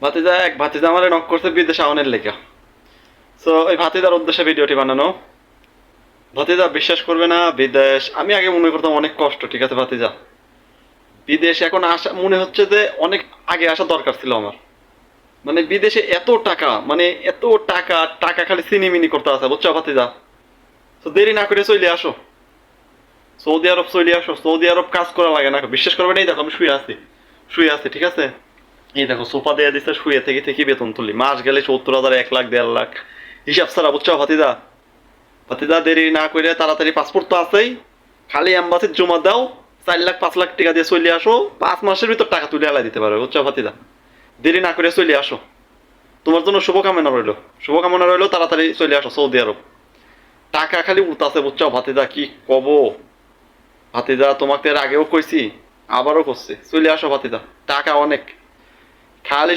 ভাতিজা এক ভাতিজা আমার নক করছে বিদেশে আউনের লেখা। সো ওই ভাতিজার উদ্দেশ্যে ভিডিওটি বানানো। ভাতিজা বিশ্বাস করবে না, বিদেশ আমি আগে মনে করতাম অনেক কষ্ট, ঠিক আছে ভাতিজা, বিদেশ এখন আসা মনে হচ্ছে যে অনেক আগে আসা দরকার ছিল আমার। মানে বিদেশে এত টাকা, মানে এত টাকা, টাকা খালি সিনিমিনি করতে আছে, বুঝছো ভাতিজা। তো দেরি না করে চলে আসো, সৌদি আরব চলে আসো। সৌদি আরব কাজ করা লাগে না, বিশ্বাস করবে না, এই দেখো আমি শুয়ে আছি, শুয়ে আছি, ঠিক আছে। এই দেখো সোফা দিয়ে দিচ্ছে, শুয়ে থেকে থেকে বেতন তুলি, মাস গেলে 70,000, 1 লাখ, 1.5 লাখ, হিসাব ছাড়া, বুঝছো ভাতিজা। ভাতিজা দেরি না করে তাড়াতাড়ি, পাসপোর্ট তো আছেই, খালি এম্বাসির জমা দাও, 4 লাখ 5 লাখ টাকা দিয়ে চলে আসো, 5 মাসের ভিতর টাকা তুলে আলাই দিতে পারবে, বুঝছো ভাতিজা। দেরি না করে চলে আসো, তোমার জন্য শুভকামনা রইলো, শুভকামনা রইলো, তাড়াতাড়ি চলে আসো সৌদি আরব। টাকা খালি উঠতাছে, বুঝছো ভাতিজা, কি কব। ভাতিজা তোমাকে এর আগেও কইছি, আবারও করছি, চলে আসো ভাতিজা, টাকা অনেক, খালি